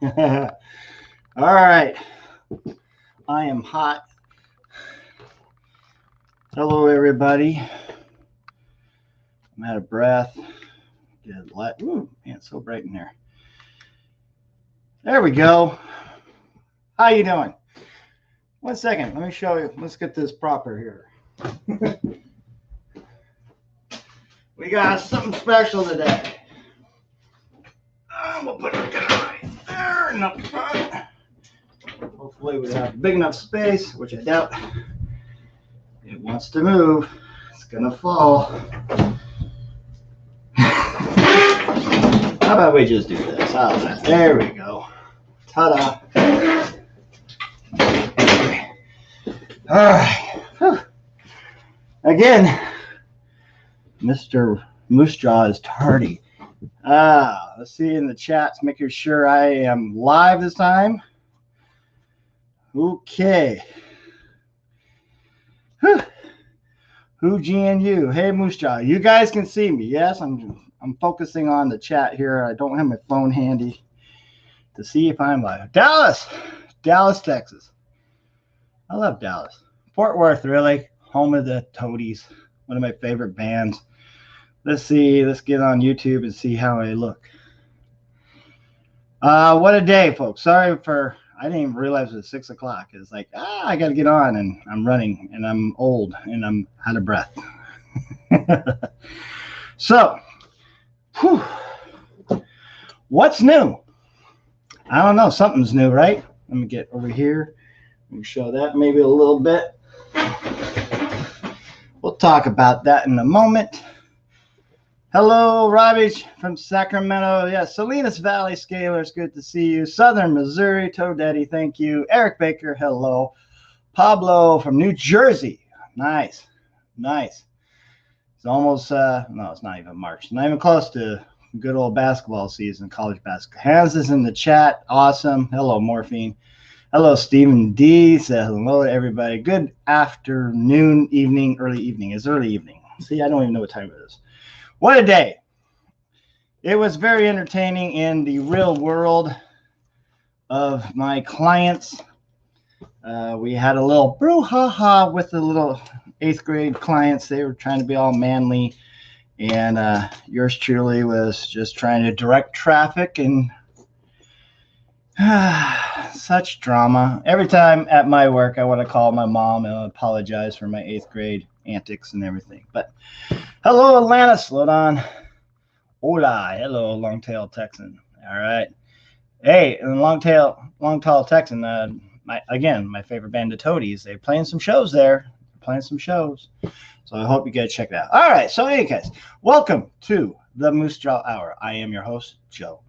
All right. I am hot. Hello, everybody. I'm out of breath. Get light. Ooh, man, it's so bright in here. There we go. How you doing? 1 second. Let me show you. Let's get this proper here. We got something special today. We'll put it right there in the front. Hopefully we have big enough space, which I doubt. It wants to move. It's gonna fall. How about we just do this? How's that? There we go. Ta-da. All right. Whew. Again, Mr. Moosejaw is tardy. Let's see in the chats, making sure I am live this time. Okay. Whew. Who GNU? Hey Moosejaw, you guys can see me. Yes, I'm focusing on the chat here. I don't have my phone handy to see if I'm live. Dallas, Texas. I love Dallas. Fort Worth, really. Home of the Toadies. One of my favorite bands. Let's see. Let's get on YouTube and see how I look. What a day, folks. Sorry for, I didn't even realize it was 6 o'clock. It's like, I got to get on, and I'm running, and I'm old, and I'm out of breath. So, whew, what's new? I don't know. Something's new, right? Let me get over here. Let me show that maybe a little bit. We'll talk about that in a moment. Hello, Robbie from Sacramento. Yes, Salinas Valley Scalers, good to see you. Southern Missouri, Toadette, thank you. Eric Baker, hello. Pablo from New Jersey. Nice. It's almost, no, it's not even March. Not even close to good old basketball season, college basketball. Hans is in the chat. Awesome. Hello, Morphine. Hello, Stephen D. Says hello to everybody. Good afternoon, evening, early evening. It's early evening. See, I don't even know what time it is. What a day. It was very entertaining in the real world of my clients. We had a little brouhaha with the little 8th grade clients. They were trying to be all manly. And yours truly was just trying to direct traffic and such drama. Every time at my work, I want to call my mom and apologize for my 8th grade antics and everything. But hello, Atlanta. Slow down. Hola. Hello, Long-Tail Texan. All right. Hey, and Long-Tail Texan, my favorite band, the Toadies. They're playing some shows there. So I hope you guys check it out. All right. So, hey, guys, welcome to the Moosejaw Hour. I am your host, Joe.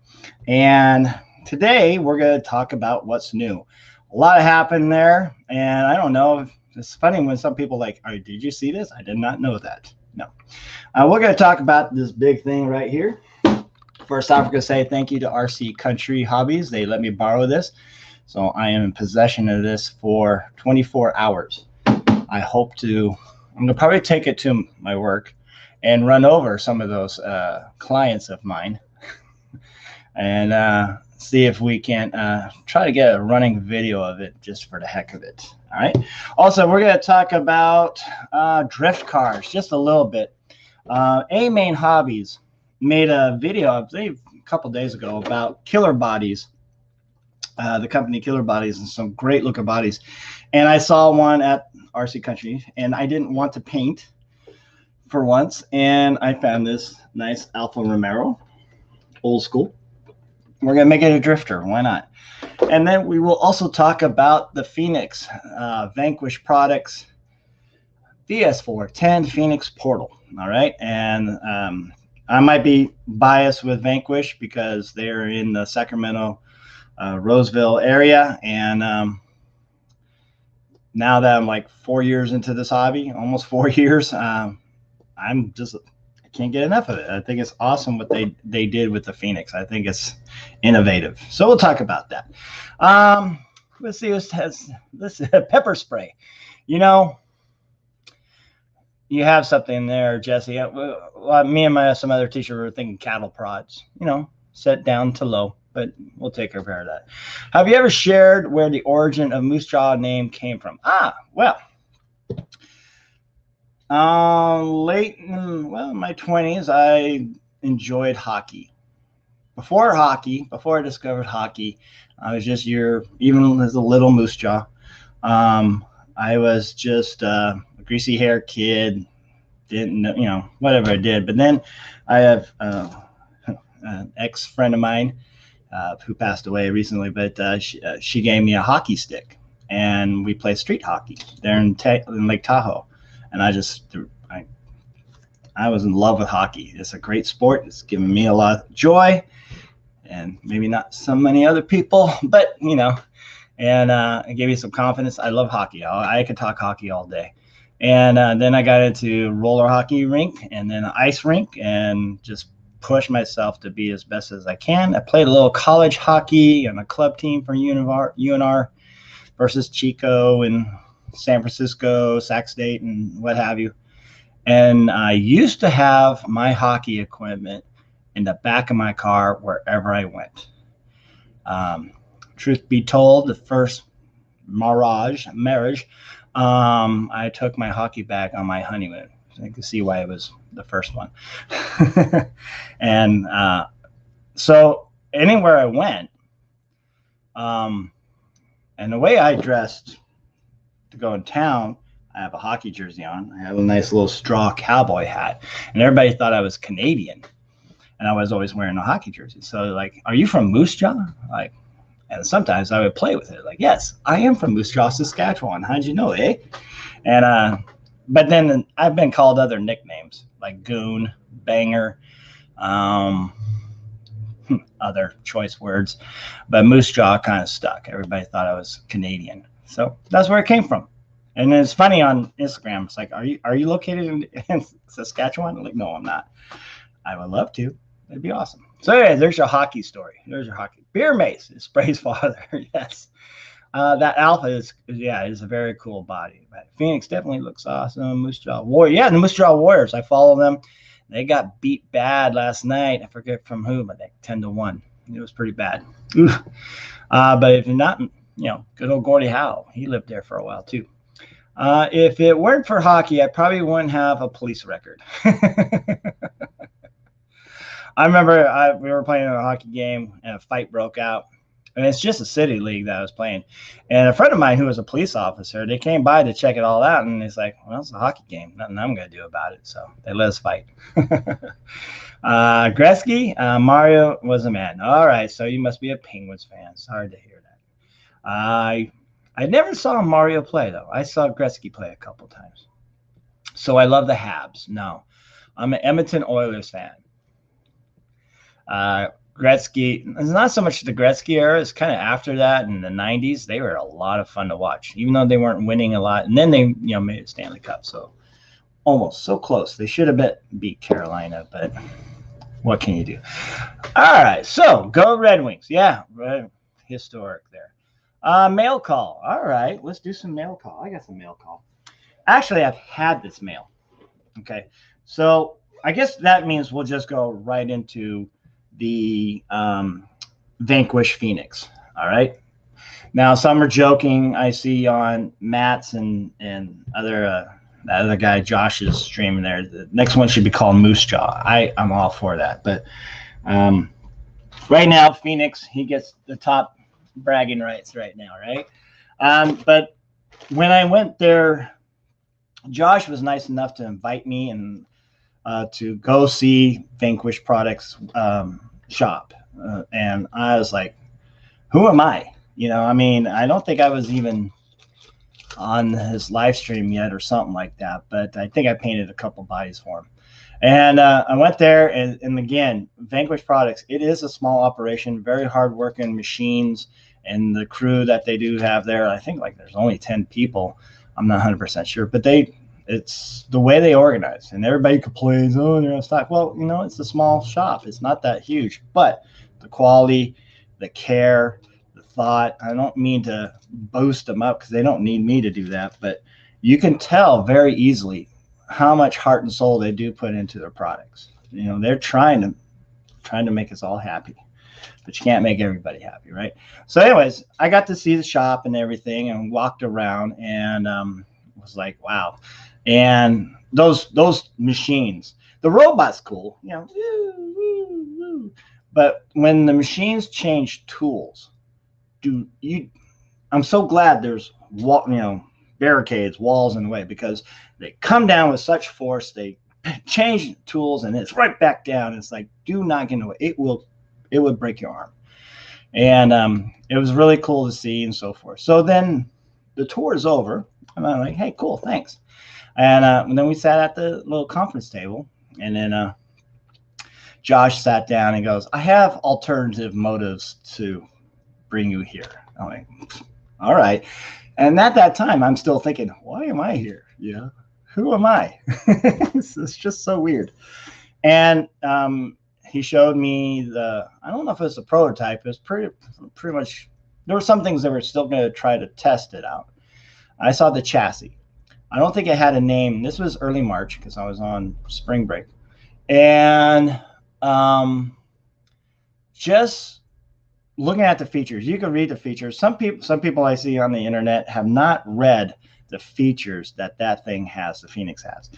And today we're going to talk about what's new. A lot happened there. And I don't know. It's funny when some people like, oh, did you see this? I did not know that. No. We're going to talk about this big thing right here. First off, we're going to say thank you to RC Country Hobbies. They let me borrow this. So I am in possession of this for 24 hours. I'm going to probably take it to my work and run over some of those clients of mine and see if we can try to get a running video of it just for the heck of it. All right. Also, we're going to talk about drift cars just a little bit. A-Main Hobbies made a video, I believe, a couple days ago about killer bodies, the company Killer Bodies, and some great looking bodies. And I saw one at RC Country, and I didn't want to paint for once, and I found this nice Alfa Romero, old school. We're going to make it a drifter. Why not? And then we will also talk about the Phoenix Vanquish products, VS4-10 Phoenix Portal. All right. And I might be biased with Vanquish because they're in the Sacramento, Roseville area. And now that I'm like 4 years into this hobby, almost 4 years, I can't get enough of it. I think it's awesome what they did with the Phoenix. I think it's innovative. So we'll talk about that. Let's see. This pepper spray. You know, you have something there, Jesse. Well, me and some other teacher were thinking cattle prods. You know, set down to low. but we'll take care of that. Have you ever shared where the origin of Moosejaw name came from? Well, late in my 20s, I enjoyed hockey. Before I discovered hockey, I was just even as a little Moosejaw. I was just a greasy hair kid, didn't know, whatever I did. But then I have an ex-friend of mine who passed away recently, but she gave me a hockey stick, and we played street hockey there in Lake Tahoe. And I was in love with hockey. It's a great sport. It's given me a lot of joy, and maybe not so many other people, but and it gave me some confidence. I love hockey. I could talk hockey all day. And then I got into roller hockey rink and then ice rink, and just push myself to be as best as I can. I played a little college hockey on a club team for UNR versus Chico and San Francisco, Sac State, and what have you. And I used to have my hockey equipment in the back of my car wherever I went. Truth be told, the first marriage, I took my hockey bag on my honeymoon. So you can see why it was the first one. And so anywhere I went, and the way I dressed to go in town, I have a hockey jersey on. I have a nice little straw cowboy hat, and everybody thought I was Canadian, and I was always wearing a hockey jersey. So like, are you from Moosejaw? Like, and sometimes I would play with it. Like, yes, I am from Moosejaw, Saskatchewan. How'd you know, eh? And but then I've been called other nicknames like Goon, Banger, other choice words, but Moosejaw kind of stuck. Everybody thought I was Canadian, so that's where it came from. And it's funny on Instagram. It's like, are you located in Saskatchewan? I'm like, no, I'm not. I would love to. It'd be awesome. So yeah, there's your hockey story. There's your hockey. Beer Mace is Spray's father. Yes. That Alpha is a very cool body. But Phoenix definitely looks awesome. Moosejaw Warrior. Yeah, the Moosejaw Warriors. I follow them. They got beat bad last night. I forget from who, but like 10-1. It was pretty bad. But if you're not, good old Gordie Howe. He lived there for a while too. If it weren't for hockey, I probably wouldn't have a police record. I remember we were playing in a hockey game and a fight broke out. And it's just a city league that I was playing. And a friend of mine who was a police officer, they came by to check it all out. And he's like, well, it's a hockey game. Nothing I'm going to do about it. So they let us fight. Gretzky, Mario was a man. All right. So you must be a Penguins fan. Sorry to hear that. I never saw Mario play, though. I saw Gretzky play a couple times. So I love the Habs. No, I'm an Edmonton Oilers fan. Gretzky, it's not so much the Gretzky era. It's kind of after that in the 90s. They were a lot of fun to watch, even though they weren't winning a lot. And then they, made it Stanley Cup. So almost so close. They should have beat Carolina, but what can you do? All right. So go Red Wings. Yeah. Historic there. Mail call. All right. Let's do some mail call. I got some mail call. Actually, I've had this mail. Okay. So I guess that means we'll just go right into the Vanquish Phoenix. All right. Now, some are joking. I see on Matt's and other that other guy Josh's stream there. The next one should be called Moosejaw. I'm all for that. But right now, Phoenix, he gets the top bragging rights right now, right? But when I went there, Josh was nice enough to invite me and to go see Vanquish Products shop. And I was like, who am I? I don't think I was even on his live stream yet or something like that, but I think I painted a couple bodies for him. And I went there, and again, Vanquish Products, it is a small operation, very hard-working machines, and the crew that they do have there, I think like there's only 10 people. I'm not 100% sure, but it's the way they organize, and everybody complains, oh, they're out of stock. Well, it's a small shop. It's not that huge, but the quality, the care, the thought, I don't mean to boast them up because they don't need me to do that, but you can tell very easily how much heart and soul they do put into their products. They're trying to make us all happy. but you can't make everybody happy, right? So anyways, I got to see the shop and everything and walked around and was like, wow. And those machines, the robot's cool, you know, woo, woo, woo. But when the machines change tools, I'm so glad there's barricades, walls in the way, because they come down with such force, they change tools and it's right back down. It's like, do not get in the way. It would break your arm. And it was really cool to see and so forth. So then the tour is over and I'm like, hey, cool, thanks. And then we sat at the little conference table, and then Josh sat down and goes, I have alternative motives to bring you here. I'm like, all right. And at that time, I'm still thinking, why am I here? Yeah. Who am I? It's just so weird. And he showed me I don't know if it's a prototype. It was pretty much, there were some things that were still going to try to test it out. I saw the chassis. I don't think it had a name. This was early March because I was on spring break. And just looking at the features, you can read the features. Some people I see on the internet have not read the features that thing has, the Phoenix has.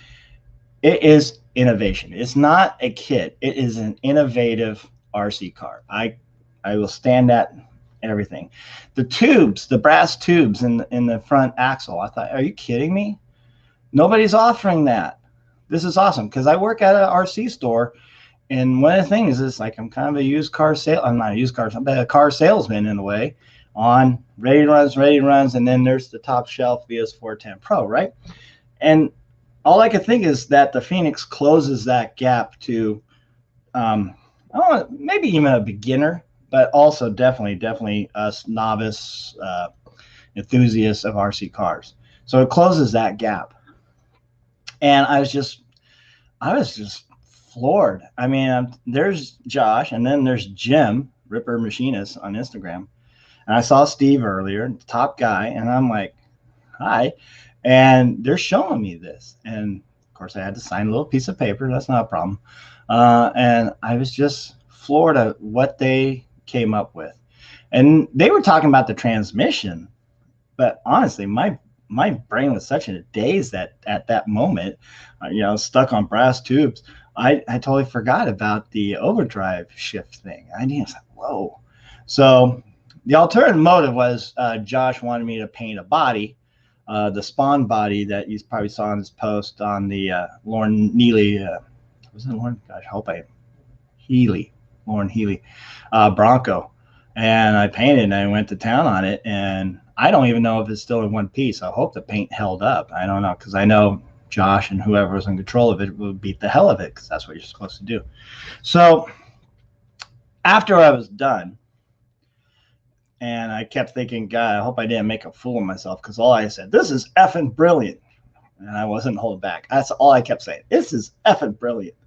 It is innovation. It's not a kit. It is an innovative RC car. I will stand at everything. The tubes, the brass tubes in the front axle, I thought, are you kidding me? Nobody's offering that. This is awesome, because I work at an RC store, and one of the things is like I'm kind of a used car sale. I'm not a used car, I'm a car salesman in a way, on ready runs, and then there's the top shelf VS4-10 Pro, right? And all I could think is that the Phoenix closes that gap to, maybe even a beginner, but also definitely us novice enthusiasts of RC cars. So it closes that gap. And I was just floored. I mean, there's Josh, and then there's Jim, Ripper Machinist on Instagram. And I saw Steve earlier, top guy, and I'm like, hi. And they're showing me this. And of course, I had to sign a little piece of paper. That's not a problem. And I was just floored at what they came up with. And they were talking about the transmission. But honestly, my brain was such in a daze that at that moment, stuck on brass tubes. I totally forgot about the overdrive shift thing. I was like, whoa. So the alternative motive was Josh wanted me to paint a body, the Spawn body that you probably saw in his post on the Lauren Neely. Was it Lauren? Gosh, I hope Lauren Healy Bronco. And I painted and I went to town on it. And I don't even know if it's still in one piece. I hope the paint held up. I don't know, because I know Josh and whoever was in control of it would beat the hell of it, because that's what you're supposed to do. So after I was done, and I kept thinking, God, I hope I didn't make a fool of myself, because all I said, this is effing brilliant. And I wasn't holding back. That's all I kept saying. This is effing brilliant.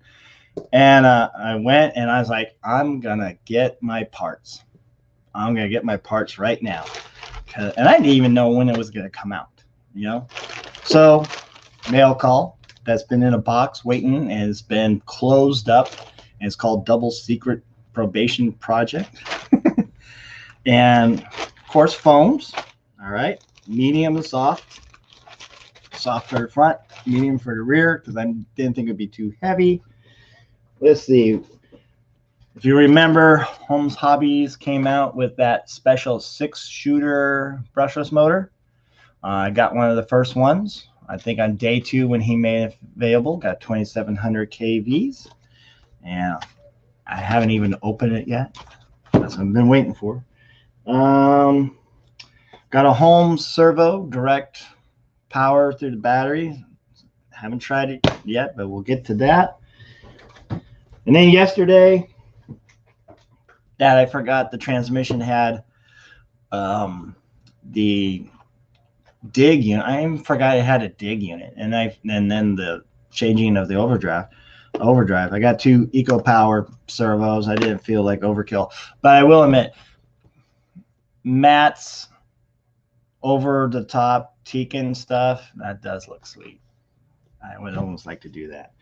And I went and I was like, I'm going to get my parts. I'm going to get my parts right now. And I didn't even know when it was going to come out, So mail call that's been in a box waiting and has been closed up. And it's called Double Secret Probation Project. And of course, foams. All right. Medium to soft. Soft for the front, medium for the rear, because I didn't think it'd be too heavy. Let's see. If you remember, Holmes Hobbies came out with that special 6-shooter brushless motor. I got one of the first ones. I think on day 2 when he made it available, got 2,700 kVs. And I haven't even opened it yet. That's what I've been waiting for. Got a Holmes servo, direct power through the battery. Haven't tried it yet, but we'll get to that. And then yesterday, that I forgot the transmission had the dig unit. I even forgot it had a dig unit, and then the changing of the overdrive. I got 2 Eco Power servos. I didn't feel like overkill, but I will admit, Matt's over the top Tekin stuff, that does look sweet. I would almost like to do that.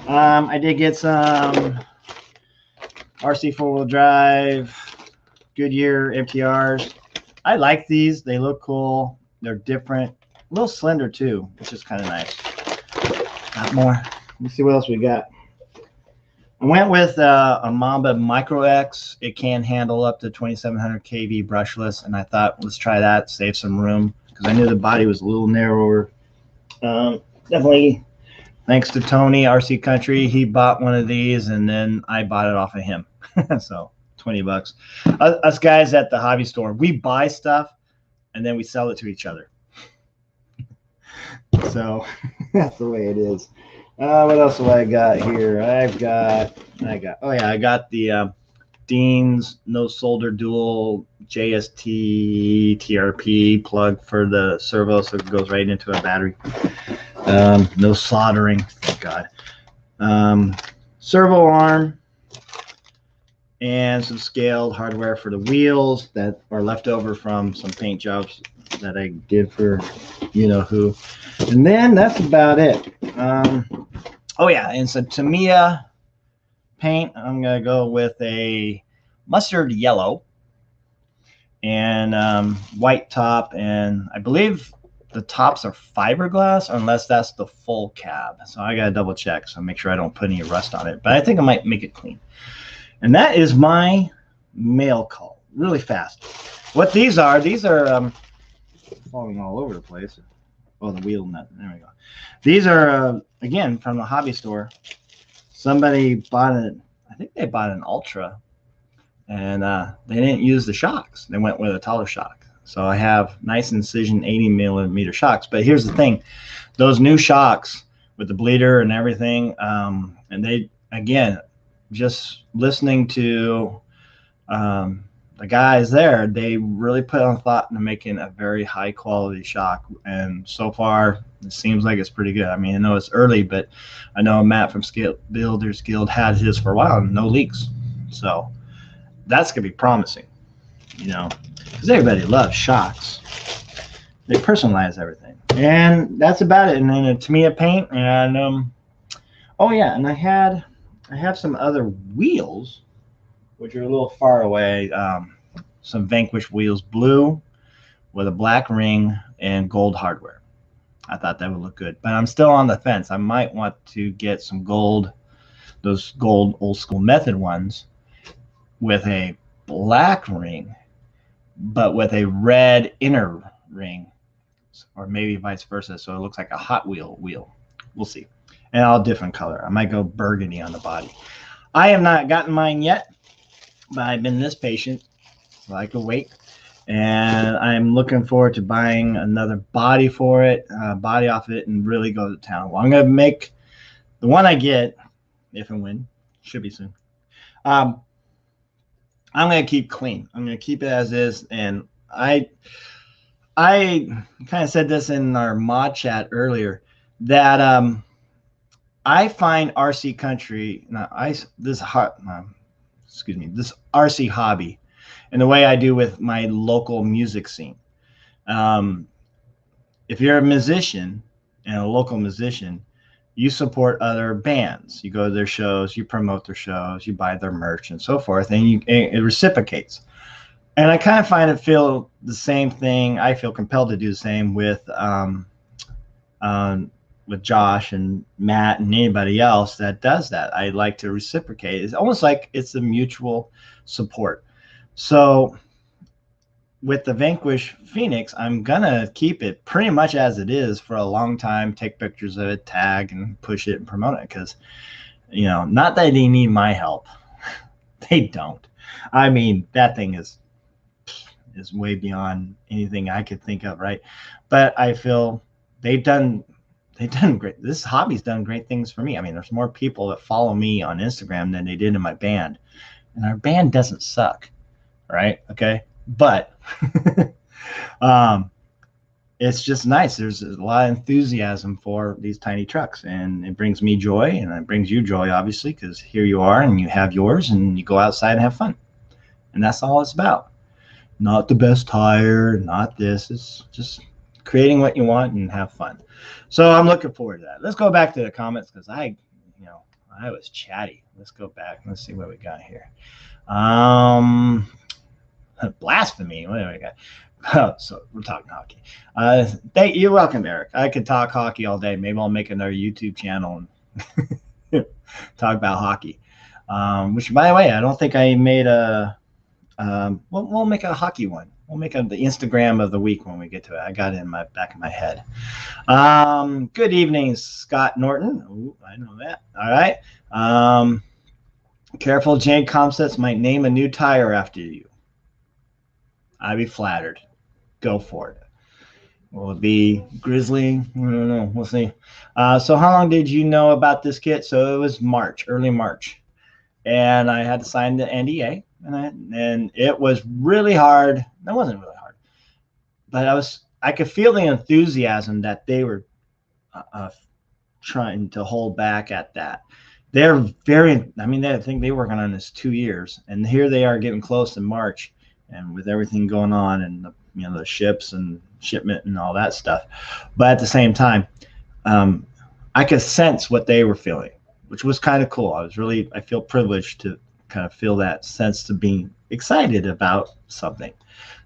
I did get some RC four-wheel drive, Goodyear MTRs. I like these. They look cool. They're different. A little slender too, which is kind of nice. Got more. Let me see what else we got. I went with a Mamba Micro X. It can handle up to 2700 kV brushless, and I thought, let's try that, save some room, because I knew the body was a little narrower. Definitely thanks to Tony, RC Country. He bought one of these, and then I bought it off of him. So 20 bucks. Us guys at the hobby store, we buy stuff, and then we sell it to each other. So that's the way it is. What else have I got here? I got the Dean's no solder dual JST TRP plug for the servo, so it goes right into a battery. No soldering, thank God. Servo arm and some scaled hardware for the wheels that are left over from some paint jobs that I did for you know who. And then that's about it. Oh yeah, and some Tamiya paint. I'm gonna go with a mustard yellow and white top, and I believe the tops are fiberglass, unless that's the full cab. So I gotta double check, so make sure I don't put any rust on it. But I think I might make it clean. And that is my mail call. Really fast. What these are falling all over the place. Oh, the wheel nut. There we go. These are, again, from the hobby store. Somebody bought it. I think they bought an Ultra, and they didn't use the shocks. They went with a taller shock. So I have nice incision 80mm shocks. But here's the thing. Those new shocks with the bleeder and everything, and they, again, just listening to the guys there, they really put on thought into making a very high quality shock, and so far it seems like it's pretty good. I mean, I know it's early, but I know Matt from Scale Builders Guild had his for a while and no leaks, so that's gonna be promising, you know, because everybody loves shocks. They personalize everything, and that's about it. And then a Tamiya paint, and oh yeah, and I have some other wheels which are a little far away. Some Vanquish wheels, blue with a black ring and gold hardware. I thought that would look good, but I'm still on the fence. I might want to get some gold, those gold old school method ones with a black ring, but with a red inner ring, or maybe vice versa, so it looks like a Hot Wheel wheel. We'll see. And all different color. I might go burgundy on the body. I have not gotten mine yet, but I've been this patient, so I could wait. And I'm looking forward to buying another body for it, body off it, and really go to town. Well, I'm going to make the one I get, if and when, should be soon. I'm going to keep clean. I'm going to keep it as is. And I kind of said this in our mod chat earlier, that I find RC country, this RC hobby, in the way I do with my local music scene. If you're a musician and a local musician, you support other bands. You go to their shows, you promote their shows, you buy their merch and so forth, and it reciprocates. And I kind of feel the same thing. I feel compelled to do the same with Josh and Matt and anybody else that does that. I like to reciprocate. It's almost like it's a mutual support. So with the Vanquish Phoenix, I'm gonna keep it pretty much as it is for a long time, take pictures of it, tag and push it and promote it, because, you know, not that they need my help. They don't. I mean, that thing is way beyond anything I could think of, right? But I feel they've done great. This hobby's done great things for me. I mean, there's more people that follow me on Instagram than they did in my band, and our band doesn't suck, right? Okay, but it's just nice. There's a lot of enthusiasm for these tiny trucks, and it brings me joy, and it brings you joy, obviously, because here you are and you have yours, and you go outside and have fun, and that's all it's about. Not the best tire, not this. It's just creating what you want and have fun. So I'm looking forward to that. Let's go back to the comments, because I was chatty. let's go back. Let's see what we got here. Blasphemy. What do we got? Oh, so we're talking hockey. You're welcome, Eric. I could talk hockey all day. Maybe I'll make another YouTube channel and talk about hockey. Which, by the way, I don't think I made a. We'll make a hockey one. We'll make the Instagram of the week when we get to it. I got it in my back of my head. Good evening, Scott Norton. Ooh, I know that. All right. Careful, Jane Comsets might name a new tire after you. I'd be flattered. Go for it. Will it be Grizzly? I don't know. We'll see. So how long did you know about this kit? So it was March, early March. And I had to sign the NDA. And it was really hard. That wasn't really hard. But I could feel the enthusiasm that they were trying to hold back at that. They're very, I mean, I think they working on this 2 years. And here they are getting close in March. And with everything going on and the ships and shipment and all that stuff, but at the same time, I could sense what they were feeling, which was kind of cool. I feel privileged to kind of feel that sense of being excited about something.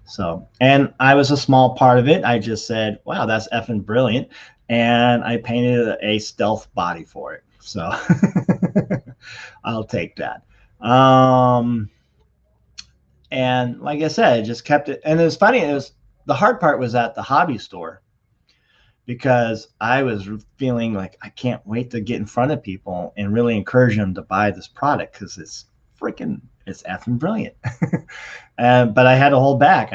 So, and I was a small part of it. I just said, wow, that's effing brilliant. And I painted a stealth body for it. So I'll take that. And like I said, I just kept it. And it was funny. The hard part was at the hobby store because I was feeling like I can't wait to get in front of people and really encourage them to buy this product because it's effing brilliant. But I had to hold back.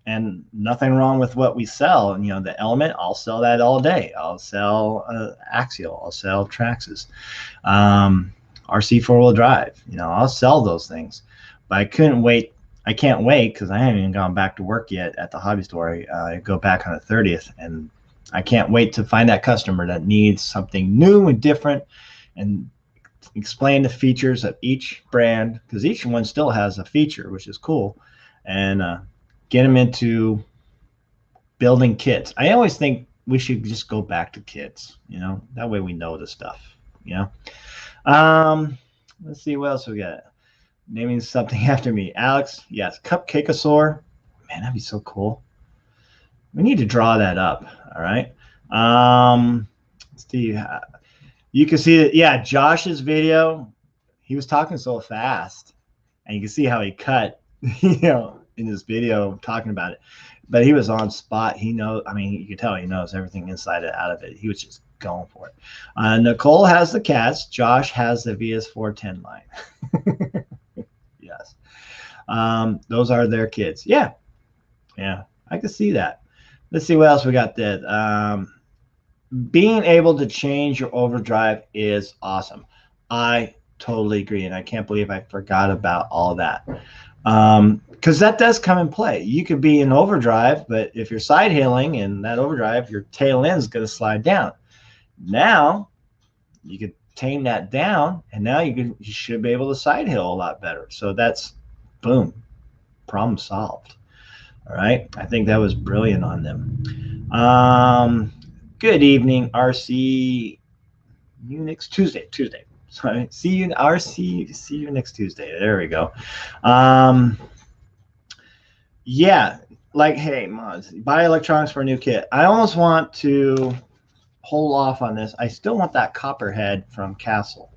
And nothing wrong with what we sell. And, the Element, I'll sell that all day. I'll sell Axial. I'll sell Traxxas. RC four-wheel drive. I'll sell those things. But I couldn't wait. I can't wait because I haven't even gone back to work yet at the hobby store. I go back on the 30th, and I can't wait to find that customer that needs something new and different and explain the features of each brand because each one still has a feature, which is cool, and get them into building kits. I always think we should just go back to kits, that way we know the stuff, Let's see what else we got. Naming something after me. Alex, yes. Cupcakeosaur. Man, that'd be so cool. We need to draw that up. All right. Let's see. You can see that, yeah, Josh's video, he was talking so fast. And you can see how he cut, in his video talking about it. But he was on spot. He knows, you can tell he knows everything inside and out of it. He was just going for it. Nicole has the cats. Josh has the VS4-10 line. Yes. Those are their kids. Yeah, I can see that. Let's see what else we got there. Being able to change your overdrive is awesome. I totally agree, and I can't believe I forgot about all that. Because that does come in play. You could be in overdrive, but if you're side hailing in that overdrive, your tail end is going to slide down. Now you could tame that down, and now you should be able to side hail a lot better. So that's boom, problem solved. All right, I think that was brilliant on them. Good evening, RC. You next Tuesday. Sorry, see you RC. See you next Tuesday. There we go. Yeah, like, hey, mods, buy electronics for a new kit. I almost want to hold off on this. I still want that copperhead from Castle.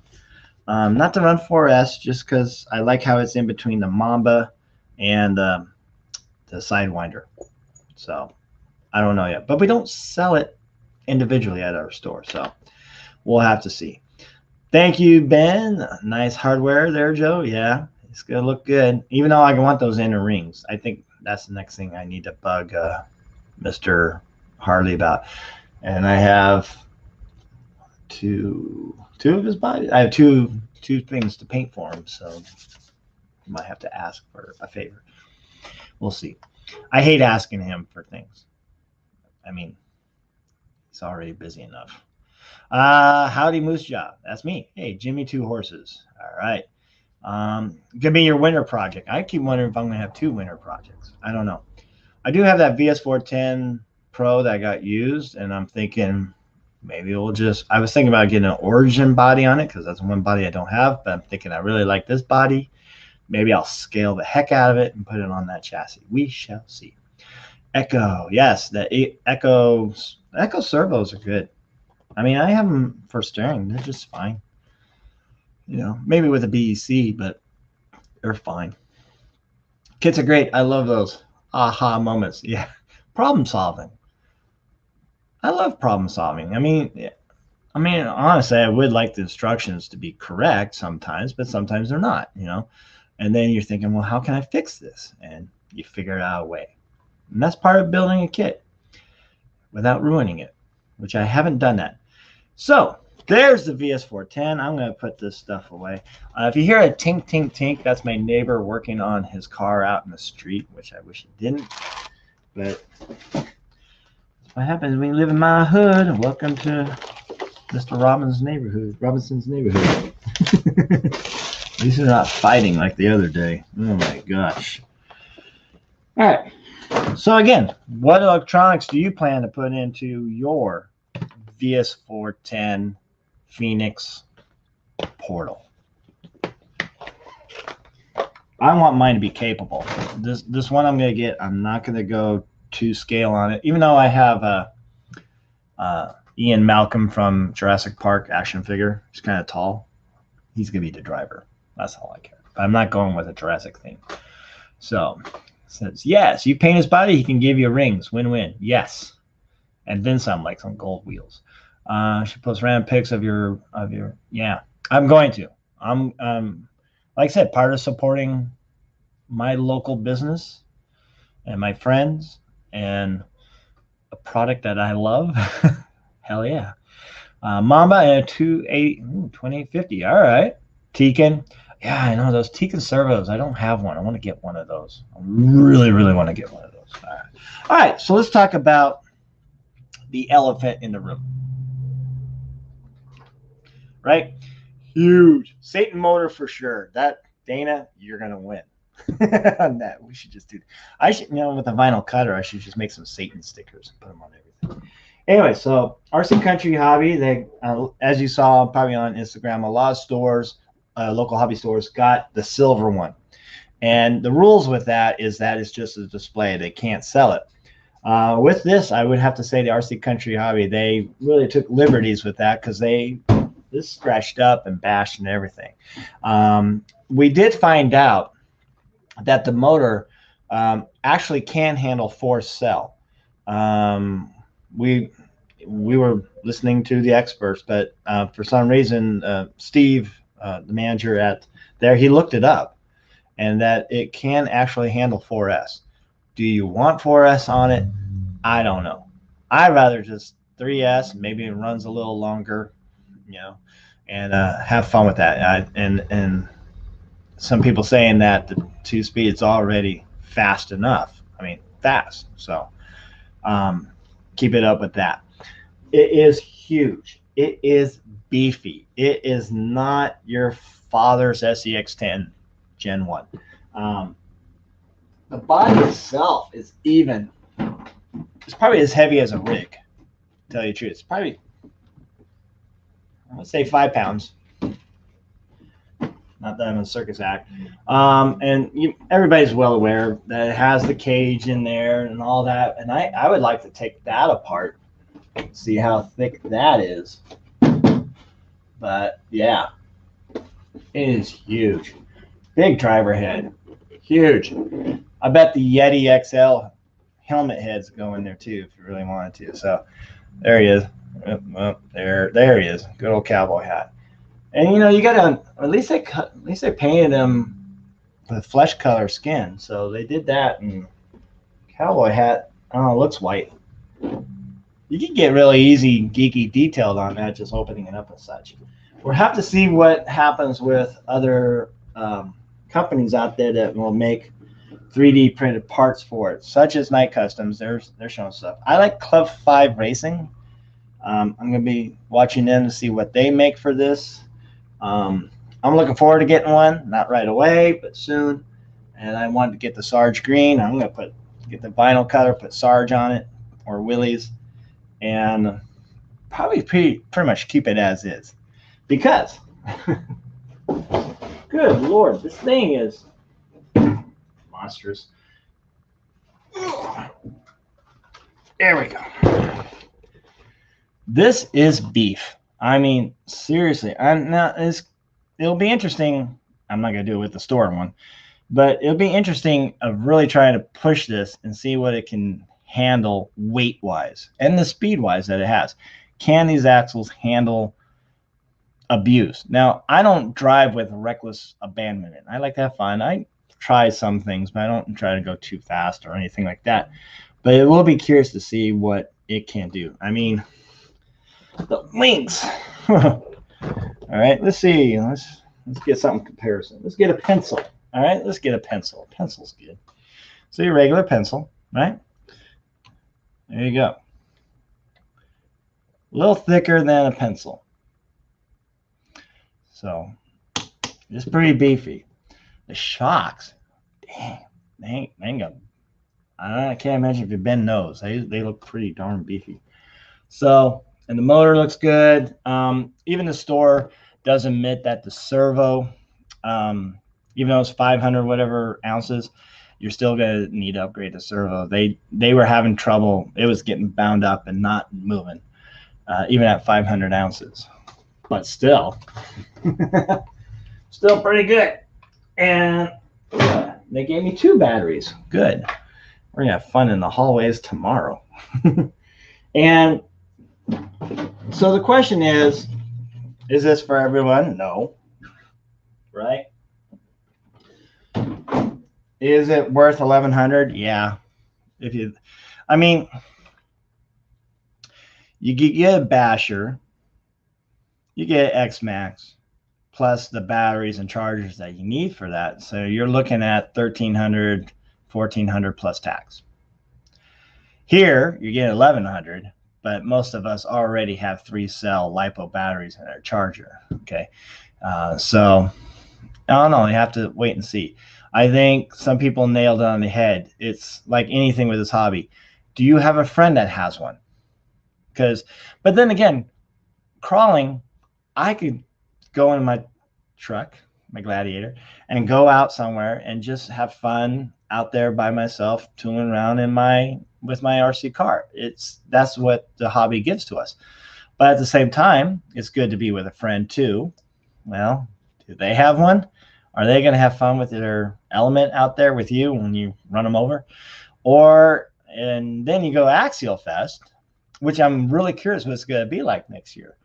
Not to run 4S, just because I like how it's in between the Mamba and the Sidewinder. So I don't know yet, but we don't sell it individually at our store, so we'll have to see. Thank you, Ben. Nice hardware there, Joe. Yeah, it's gonna look good. Even though I want those inner rings, I think that's the next thing I need to bug Mr. Harley about. And I have two of his bodies. I have two things to paint for him, so you might have to ask for a favor. We'll see. I hate asking him for things. He's already busy enough. Howdy Moosejaw. That's me. Hey, Jimmy Two Horses. All right. Give me your winter project. I keep wondering if I'm going to have 2 winter projects. I don't know. I do have that VS4-10 Pro that got used, and I'm thinking Maybe we'll just, I was thinking about getting an origin body on it because that's one body I don't have, but I'm thinking I really like this body. Maybe I'll scale the heck out of it and put it on that chassis. We shall see. Echo, yes, the Echo servos are good. I mean, I have them for steering. They're just fine. You know, maybe with a BEC, but they're fine. Kits are great. I love those aha moments. Yeah, problem solving. I love problem solving. I mean, honestly, I would like the instructions to be correct sometimes, but sometimes they're not, you know. And then you're thinking, well, how can I fix this? And you figure out a way. And that's part of building a kit without ruining it, which I haven't done that. So there's the VS4-10. I'm going to put this stuff away. If you hear a tink, tink, tink, that's my neighbor working on his car out in the street, which I wish he didn't. But what happens when you live in my hood? Welcome to Mr. Robinson's neighborhood. At least they're not fighting like the other day. Oh my gosh. All right. So again, what electronics do you plan to put into your VS4-10 Phoenix portal? I want mine to be capable. This one I'm going to get, I'm not going to go to scale on it, even though I have Ian Malcolm from Jurassic Park action figure. He's kind of tall. He's going to be the driver. That's all I care. But I'm not going with a Jurassic theme. So it says, yes, you paint his body, he can give you rings. Win-win. Yes. And then some, like some gold wheels. She posts random pics of your yeah. I'm going to. I'm like I said, part of supporting my local business and my friends and a product that I love. Hell yeah. Mamba and a 2850. All right. Tekin. Yeah, I know those Tekin servos. I don't have one. I want to get one of those. I really, really want to get one of those. All right. All right. So let's talk about the elephant in the room. Right? Huge. Satan motor for sure. That, Dana, you're going to win. On that. We should just do that. I should, you know, with a vinyl cutter, I should just make some Satan stickers and put them on everything. Anyway, so RC Country Hobby, they, as you saw probably on Instagram, a lot of stores, local hobby stores, got the silver one. And the rules with that is that it's just a display. They can't sell it. With this, I would have to say the RC Country Hobby, they really took liberties with that because this scratched up and bashed and everything. We did find out that the motor actually can handle force cell. We were listening to the experts, but for some reason, Steve, the manager at there, he looked it up, and that it can actually handle 4S. Do you want 4S on it? I don't know. I'd rather just 3S. Maybe it runs a little longer, you know, and have fun with that. And some people saying that the 2-speed is already fast enough. I mean, fast. So keep it up with that. It is huge. It is beefy. It is not your father's SCX10 Gen 1. The body itself is even, it's probably as heavy as a rig, to tell you the truth. It's probably, let's say 5 pounds. Not that I'm a circus act. And everybody's well aware that it has the cage in there and all that. And I would like to take that apart, see how thick that is. But yeah, it is huge. Big driver head. Huge. I bet the Yeti XL helmet heads go in there too if you really wanted to. So there he is. Well, there he is. Good old cowboy hat. And you know, you gotta, at least they painted him with flesh color skin. So they did that, and cowboy hat, I don't know, looks white. You can get really easy geeky detailed on that, just opening it up and such. We'll have to see what happens with other companies out there that will make 3D printed parts for it, such as Night Customs. They're showing stuff. I like Club 5 Racing. I'm going to be watching them to see what they make for this. I'm looking forward to getting one, not right away, but soon. And I wanted to get the Sarge Green. I'm going to get the vinyl cutter, put Sarge on it, or Willie's, and probably pretty much keep it as is, because good Lord, this thing is monstrous. There we go. This is beef. I mean, seriously. It'll be interesting. I'm not gonna do it with the store one, but it'll be interesting of really trying to push this and see what it can handle weight wise and the speed wise that it has. Can these axles handle abuse? Now, I don't drive with reckless abandonment. I like to have fun. I try some things, but I don't try to go too fast or anything like that. But it will be curious to see what it can do. I mean, the links. All right, let's see. Let's get something comparison. Let's get a pencil. All right, let's get a pencil. Pencil's good. So your regular pencil, right? There you go. A little thicker than a pencil. So it's pretty beefy. The shocks, dang, they ain't got. I can't imagine if you bend those. They look pretty darn beefy. So, and the motor looks good. Even the store does admit that the servo, even though it's 500 whatever ounces, you're still gonna need to upgrade the servo. They were having trouble. It was getting bound up and not moving, even at 500 ounces. But still, still pretty good. And they gave me 2 batteries. Good. We're gonna have fun in the hallways tomorrow. And so the question is this for everyone? No. Right? Is it worth $1,100? Yeah. I mean, you get a basher, you get X-Max, plus the batteries and chargers that you need for that. So you're looking at $1,300, $1,400 plus tax. Here, you get $1,100, but most of us already have 3-cell LiPo batteries in our charger. Okay. So I don't know. You have to wait and see. I think some people nailed it on the head. It's like anything with this hobby. Do you have a friend that has one? But then again, crawling, I could go in my truck, my Gladiator, and go out somewhere and just have fun out there by myself, tooling around with my RC car. That's what the hobby gives to us. But at the same time, it's good to be with a friend too. Well, do they have one? Are they going to have fun with their element out there with you when you run them over? And then you go Axial Fest, which I'm really curious what it's going to be like next year,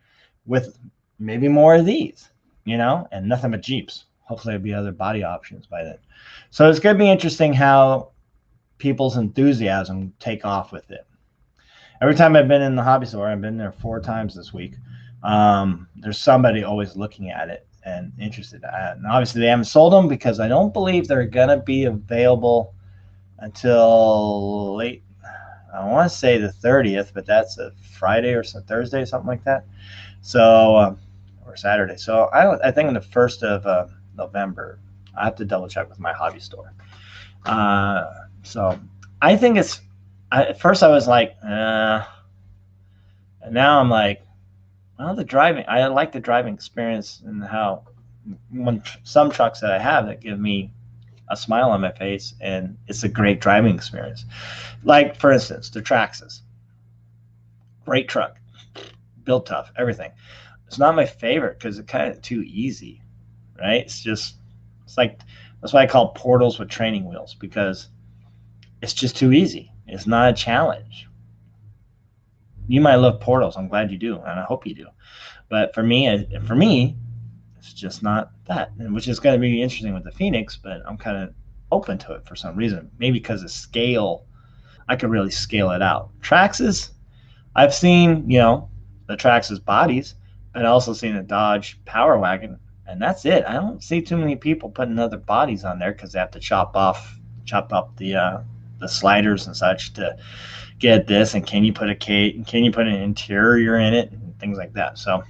with maybe more of these, and nothing but Jeeps. Hopefully there'll be other body options by then. So it's going to be interesting how people's enthusiasm take off with it. Every time I've been in the hobby store, I've been there 4 times this week, there's somebody always looking at it and interested. And obviously they haven't sold them because I don't believe they're going to be available until late. I want to say the 30th, but that's a Friday or some Thursday, something like that. So, or Saturday. So I think on the 1st of November. I have to double check with my hobby store. So I think at first I was like, and now I'm like, well, I like the driving experience and how some trucks that I have that give me a smile on my face, and it's a great driving experience. Like, for instance, the Traxxas. Great truck. Built tough, everything. It's not my favorite because it's kind of too easy, right? It's like, that's why I call portals with training wheels, because it's just too easy. It's not a challenge. You might love portals. I'm glad you do, and I hope you do. But for me, it's just not that, which is going to be interesting with the Phoenix, but I'm kind of open to it for some reason. Maybe because of scale, I could really scale it out. Traxxas, I've seen, the Traxxas bodies, but I also seen a Dodge Power Wagon, and that's it. I don't see too many people putting other bodies on there because they have to chop up the sliders and such to get this. And can you put an interior in it and things like that? So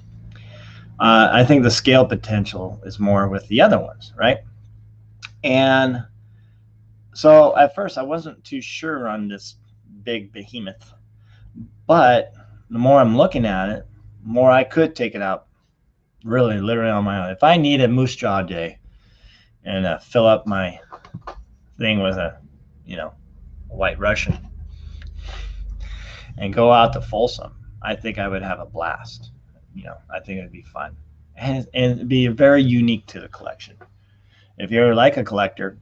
I think the scale potential is more with the other ones, right? And so at first I wasn't too sure on this big behemoth, but the more I'm looking at it, more I could take it out, really, literally on my own. If I need a Moosejaw day and fill up my thing with a, White Russian and go out to Folsom, I think I would have a blast. I think it'd be fun, and it'd be very unique to the collection. If you're like a collector,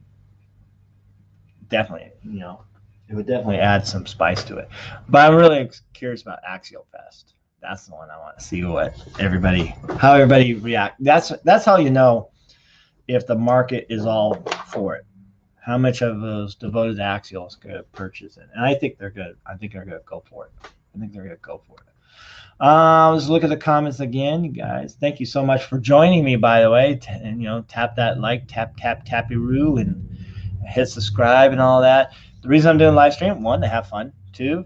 definitely, it would definitely add some spice to it. But I'm really curious about Axial Fest. That's the one I want to see how everybody react. That's how you know if the market is all for it. How much of those devoted to Axial is going to purchase it? And I think they're good. I think they're going to go for it. Let's look at the comments again, you guys. Thank you so much for joining me, by the way. And tap that like, tappy-roo, and hit subscribe and all that. The reason I'm doing live stream, 1, to have fun. 2,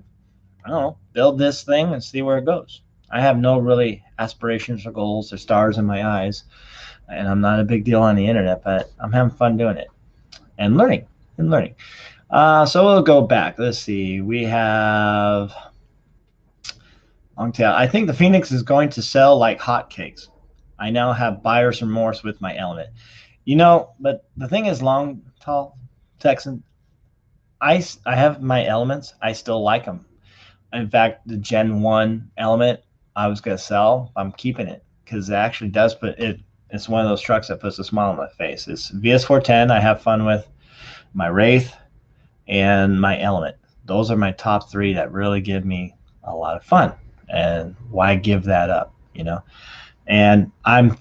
I don't know, build this thing and see where it goes. I have no really aspirations or goals or stars in my eyes, and I'm not a big deal on the internet, but I'm having fun doing it and learning. So we'll go back. Let's see. We have long tail. I think the Phoenix is going to sell like hotcakes. I now have buyer's remorse with my element. But the thing is, long tall Texan, I have my elements. I still like them. In fact, the Gen 1 element I was going to sell, I'm keeping it because it actually does put it. It's one of those trucks that puts a smile on my face. It's VS4-10 I have fun with, my Wraith, and my element. Those are my top 3 that really give me a lot of fun. And why give that up, And I'm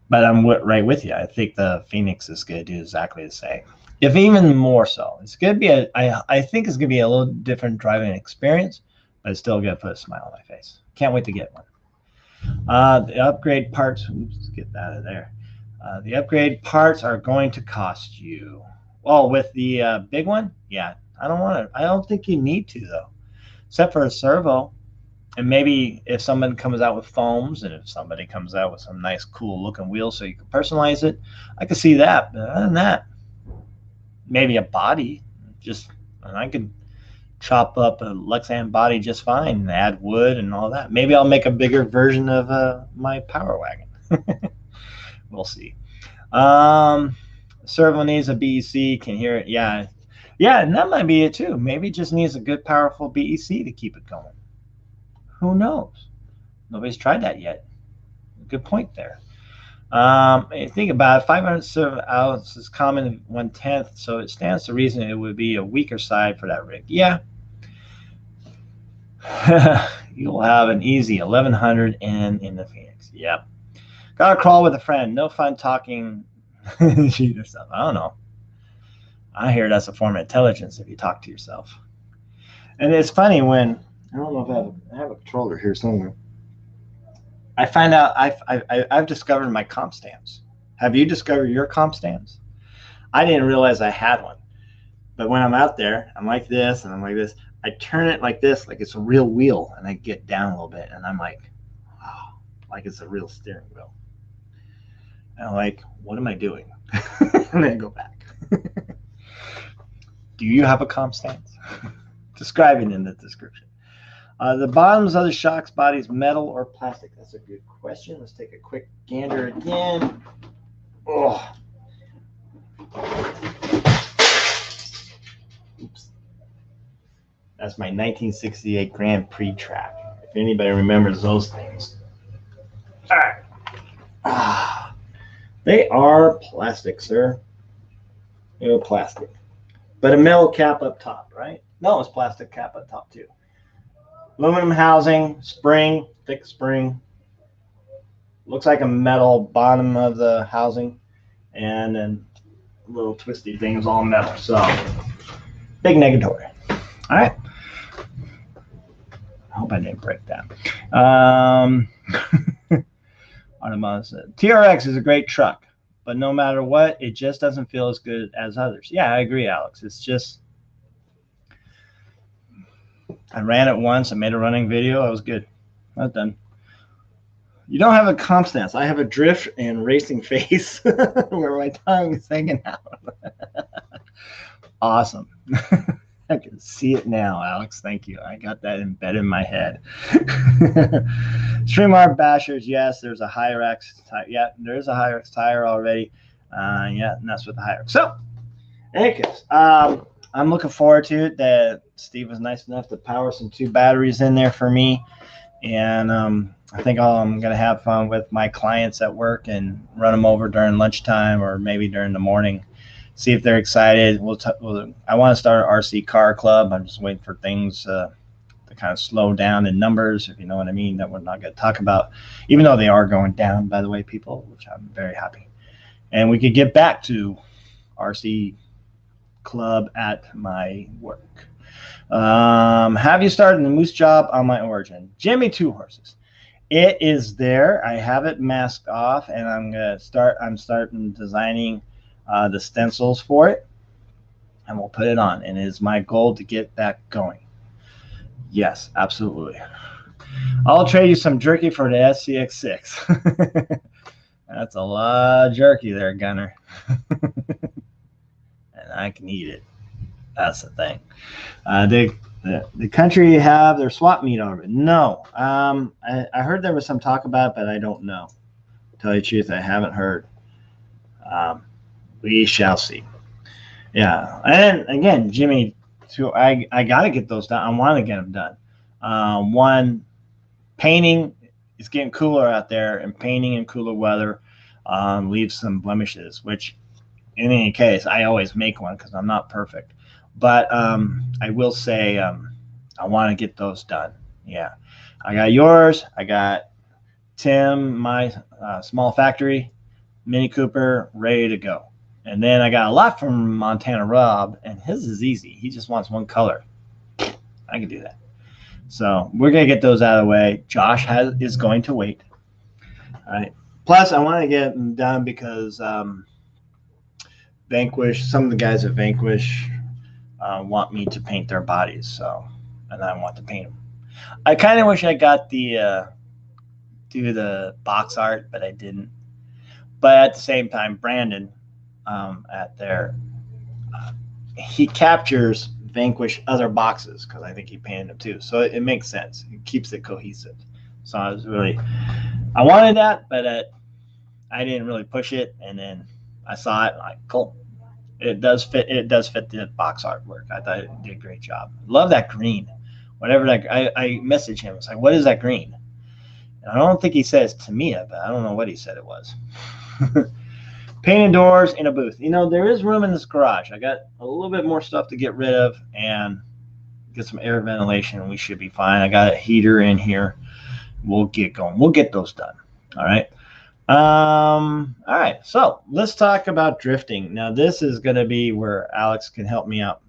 right with you. I think the Phoenix is going to do exactly the same, if even more so. It's going to be I think it's going to be a little different driving experience, but it's still going to put a smile on my face. Can't wait to get one. The upgrade parts, let's get that out of there. The upgrade parts are going to cost you. Well, with the big one, yeah, I don't think you need to, though, except for a servo. And maybe if someone comes out with foams, and if somebody comes out with some nice, cool looking wheels so you can personalize it, I could see that. But other than that, maybe a body. And I could chop up a Lexan body just fine and add wood and all that. Maybe I'll make a bigger version of my Power Wagon. We'll see. Servo needs a BEC. Can hear it. Yeah, and that might be it too. Maybe it just needs a good, powerful BEC to keep it going. Who knows? Nobody's tried that yet. Good point there. Think about it. 500 servo outs is common 1/10, so it stands to reason it would be a weaker side for that rig. Yeah. You'll have an easy 1100 in the Phoenix. Yep. Gotta crawl with a friend. No fun talking shit or stuff. I don't know. I hear that's a form of intelligence if you talk to yourself. And it's funny when, I don't know if I have a controller here somewhere. I find out I've discovered my comp stands. Have you discovered your comp stands? I didn't realize I had one. But when I'm out there, I'm like this and I'm like this. I turn it like this, like it's a real wheel, and I get down a little bit, and I'm like, wow, like it's a real steering wheel. And I'm like, what am I doing? And then I go back. Do you have a comp stance? Describe it in the description. The bottoms of the shocks bodies, metal or plastic? That's a good question. Let's take a quick gander again. Oh. Oops. That's my 1968 Grand Prix track. If anybody remembers those things. All right. They are plastic, sir. They're plastic. But a metal cap up top, right? No, it's plastic cap up top too. Aluminum housing, spring, thick spring. Looks like a metal bottom of the housing, and then little twisty things, all metal. So big negatory. All right. I hope I didn't break that. TRX is a great truck, but no matter what, it just doesn't feel as good as others. Yeah, I agree, Alex. It's just, I ran it once. I made a running video. I was good. I was done. You don't have a comp stance. I have a drift and racing face where my tongue is hanging out. Awesome. I can see it now, Alex. Thank you. I got that embedded in my head. Streamart bashers, yes, there's a Hyrax tire. Yeah, there's a Hyrax tire already. Yeah, and that's with the Hyrax. So, anyways, I'm looking forward to it. That Steve was nice enough to power some 2 batteries in there for me. And I think I'm going to have fun with my clients at work and run them over during lunchtime or maybe during the morning. See if they're excited. I want to start an RC car club. I'm just waiting for things to kind of slow down in numbers, if you know what I mean, that we're not going to talk about, even though they are going down, by the way, people, which I'm very happy. And we could get back to RC club at my work. Have you started the Moosejaw on my origin? Jimmy 2 horses. It is there. I have it masked off, and I'm starting designing the stencils for it, and we'll put it on. And it is my goal to get that going. Yes, absolutely. I'll trade you some jerky for the SCX6. That's a lot of jerky there, Gunner. And I can eat it. That's the thing. The country have their swap meet already? No. I heard there was some talk about it, but I don't know. To tell you the truth, I haven't heard. We shall see. Yeah. And again, Jimmy, I got to get those done. I want to get them done. One, painting is getting cooler out there, and painting in cooler weather leaves some blemishes, which in any case, I always make one because I'm not perfect. But I will say I want to get those done. Yeah. I got yours. I got Tim, my small factory, Mini Cooper, ready to go. And then I got a lot from Montana Rob, and his is easy. He just wants one color. I can do that. So we're going to get those out of the way. Josh is going to wait. All right. Plus, I want to get them done because Vanquish, some of the guys at Vanquish want me to paint their bodies, so, and I want to paint them. I kind of wish I got the do the box art, but I didn't. But at the same time, Brandon at there, he captures Vanquish other boxes because I think he painted them too, so it makes sense. It keeps it cohesive. So I wanted that, but I didn't really push it, and then I saw it, like, cool. It does fit the box artwork. I thought it did a great job. Love that green. Whatever that, I messaged him. It's like, what is that green? And I don't think he says Tamiya, but I don't know what he said it was. Painted doors in a booth. You know, there is room in this garage. I got a little bit more stuff to get rid of and get some air ventilation. We should be fine. I got a heater in here. We'll get going. We'll get those done. All right. All right. So let's talk about drifting. Now, this is going to be where Alex can help me out.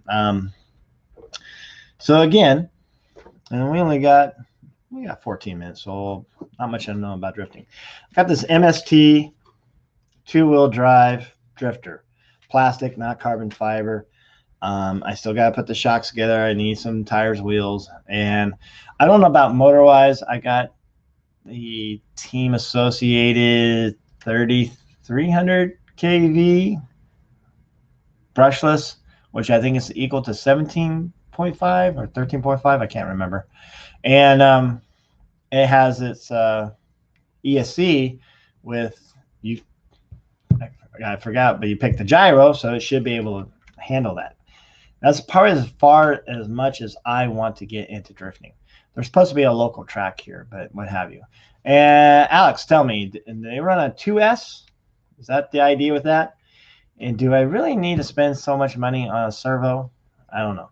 So again, and we got 14 minutes, so not much I know about drifting. I got this MST 2-wheel drive drifter, plastic, not carbon fiber. I still got to put the shocks together. I need some tires, wheels, and I don't know about motor-wise. I got the Team Associated 3300 kV brushless, which I think is equal to 17.5 or 13.5. I can't remember. And it has its ESC with I forgot, but you pick the gyro, so it should be able to handle that. That's probably as far as much as I want to get into drifting. There's supposed to be a local track here, but what have you. And Alex, tell me, do they run a 2S? Is that the idea with that? And do I really need to spend so much money on a servo? I don't know.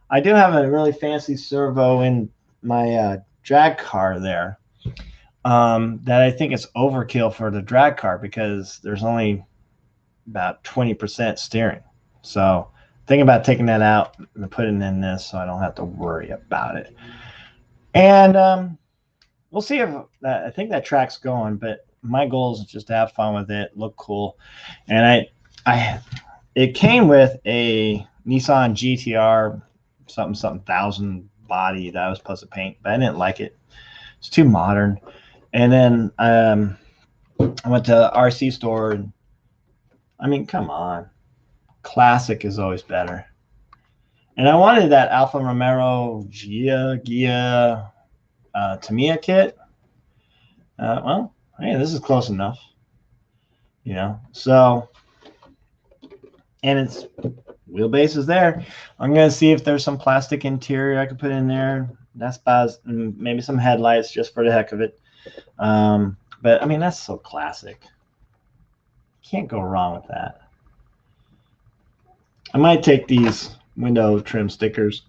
I do have a really fancy servo in my drag car there that I think is overkill for the drag car because there's only about 20% steering. So think about taking that out and putting in this so I don't have to worry about it. And we'll see if I think that track's going, but my goal is just to have fun with it, look cool. And it came with a Nissan GTR something 1000 body that I was supposed to paint, but I didn't like it. It's too modern. And then I went to the RC store. And, I mean, come on. Classic is always better. And I wanted that Alfa Romero Gia Tamiya kit. Well, hey, this is close enough, you know. So, and it's wheelbase is there. I'm gonna see if there's some plastic interior I could put in there. That's about maybe some headlights just for the heck of it. But I mean, that's so classic. Can't go wrong with that. I might take these window trim stickers,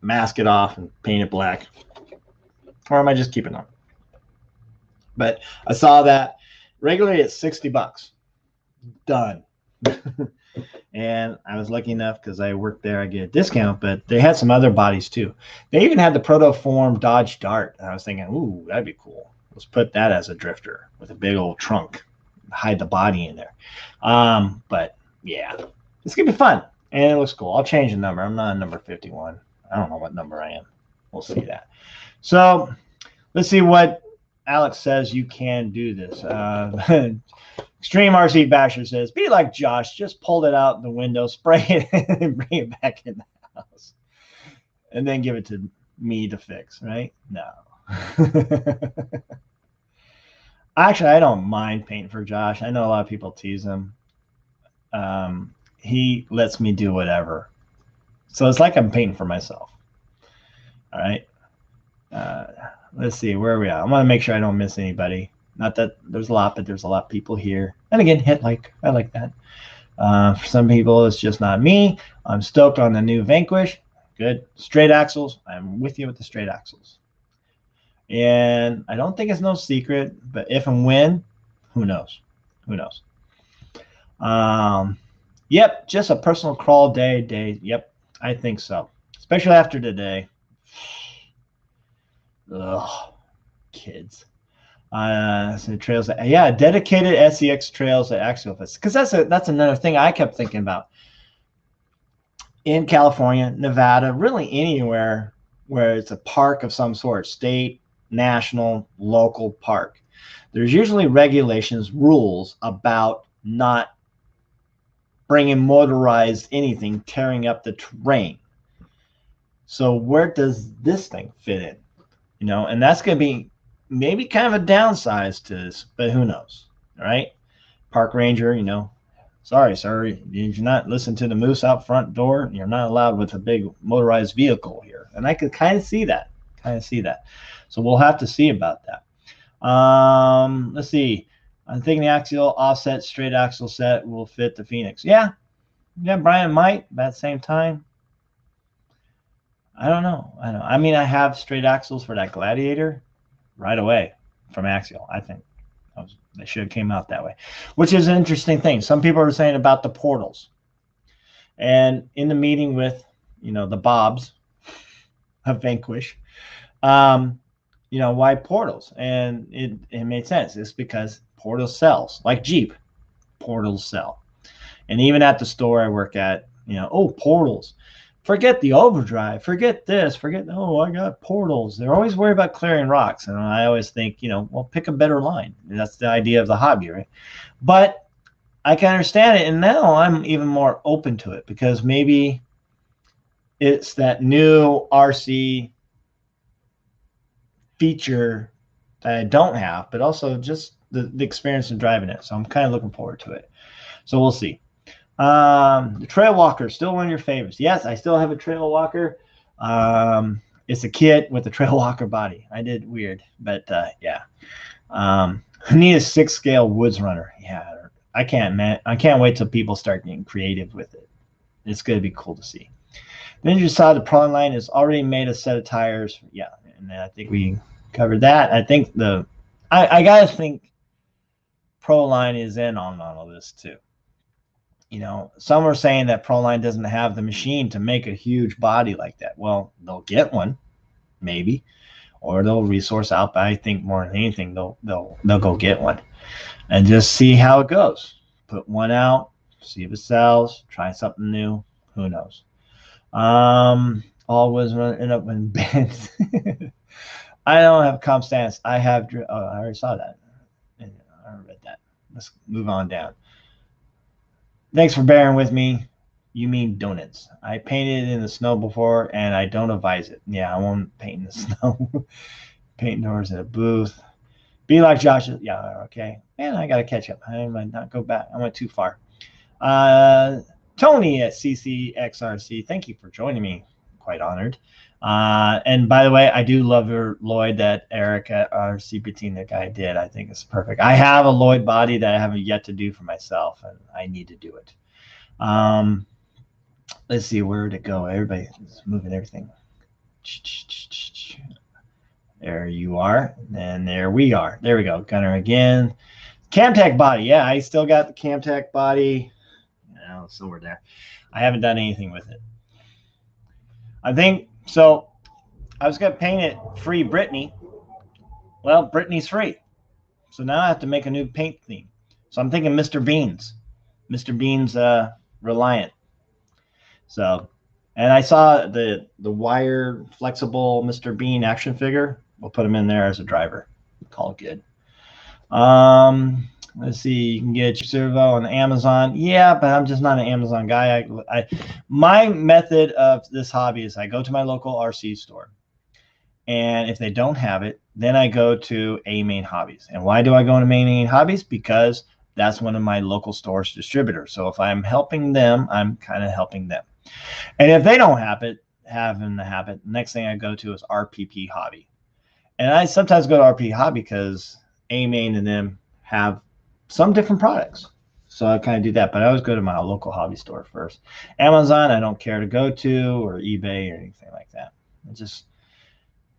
mask it off, and paint it black, or I might just keep it on. But I saw that regularly it's $60. Done. And I was lucky enough because I worked there, I get a discount, but they had some other bodies too. They even had the Protoform Dodge Dart. And I was thinking, ooh, that'd be cool. Let's put that as a drifter with a big old trunk, hide the body in there. But yeah, it's gonna be fun and it looks cool. I'll change the number. I'm not a number 51. I don't know what number I am. We'll see that. So let's see what Alex says. You can do this. Extreme RC Basher says, be like Josh, just pull it out the window, spray it, and bring it back in the house. And then give it to me to fix, right? No. Actually, I don't mind painting for Josh. I know a lot of people tease him. He lets me do whatever. So it's like I'm painting for myself. All right. Let's see, where are we at? I'm going to make sure I don't miss anybody. Not that there's a lot, but there's a lot of people here. And again, hit like. I like that. For some people, it's just not me. I'm stoked on the new Vanquish. Good. Straight axles. I'm with you with the straight axles. And I don't think it's no secret, but if and when, who knows? Who knows? Yep, just a personal crawl day. Yep, I think so. Especially after today. Ugh, kids. So trails, yeah, dedicated SCX trails at Axial Fest, because that's another thing I kept thinking about. In California, Nevada, really anywhere where it's a park of some sort, state, national, local park, there's usually regulations, rules about not bringing motorized anything, tearing up the terrain. So where does this thing fit in? You know, and that's going to be maybe kind of a downside to this, but who knows, right? Park ranger, you know, sorry, sir, you should not listen to the moose out front door. You're not allowed with a big motorized vehicle here. And I could kind of see that, So we'll have to see about that. Let's see. I'm thinking the axial offset straight axle set will fit the Phoenix. Yeah, Brian might, but at the same time, I don't know. I mean, I have straight axles for that Gladiator right away from Axial. I think they should have came out that way, which is an interesting thing. Some people are saying about the portals. And in the meeting with, you know, the Bobs of Vanquish, you know, why portals? And it made sense. It's because portals sells, like Jeep, portals sell. And even at the store I work at, you know, oh, portals. Forget the overdrive, forget this, oh, I got portals. They're always worried about clearing rocks. And I always think, you know, well, pick a better line. And that's the idea of the hobby, right? But I can understand it. And now I'm even more open to it because maybe it's that new RC feature that I don't have, but also just the experience of driving it. So I'm kind of looking forward to it. So we'll see. The Trail Walker, still one of your favorites. Yes, I still have a Trail Walker. It's a kit with a Trail Walker body. I did weird, but yeah. I need a 6-scale Woods Runner. Yeah, I can't wait till people start getting creative with it. It's going to be cool to see. Then you saw the Pro Line has already made a set of tires. Yeah, and I think we covered that. I think I gotta think Pro Line is in on all this too. You know, some are saying that Proline doesn't have the machine to make a huge body like that. Well, they'll get one, maybe, or they'll resource out. But I think more than anything, they'll go get one and just see how it goes. Put one out, see if it sells. Try something new. Who knows? Always end up in bends. I don't have comp stance. I have. Oh, I already saw that. I read that. Let's move on down. Thanks for bearing with me. You mean donuts. I painted in the snow before, and I don't advise it. Yeah, I won't paint in the snow. Paint doors in a booth. Be like Josh. Yeah, okay. Man, I got to catch up. I might not go back. I went too far. Tony at CCXRC, thank you for joining me. Quite honored. And by the way, I do love your Lloyd that Eric at RC Patina guy did. I think it's perfect. I have a Lloyd body that I haven't yet to do for myself, and I need to do it. Let's see, where to go? Everybody's moving everything. There you are, and there we are. There we go. Gunner again. Camtech body. Yeah, I still got the Camtech body. So we're there. I haven't done anything with it. I think so. I was going to paint it free Brittany. Well, Brittany's free. So now I have to make a new paint theme. So I'm thinking Mr. Beans. Mr. Beans Reliant. So, and I saw the wire flexible Mr. Bean action figure. We'll put him in there as a driver. Call it good. Let's see, you can get your servo on Amazon. Yeah, but I'm just not an Amazon guy. My method of this hobby is I go to my local RC store, and if they don't have it, then I go to A Main Hobbies. And why do I go to Main Hobbies? Because that's one of my local stores distributors. So if I'm helping them, I'm kind of helping them. And if they don't have it, the next thing I go to is RPP Hobby. And I sometimes go to RPP Hobby because A Main and them have some different products. So I kind of do that, but I always go to my local hobby store first. Amazon, I don't care to go to, or eBay or anything like that. I just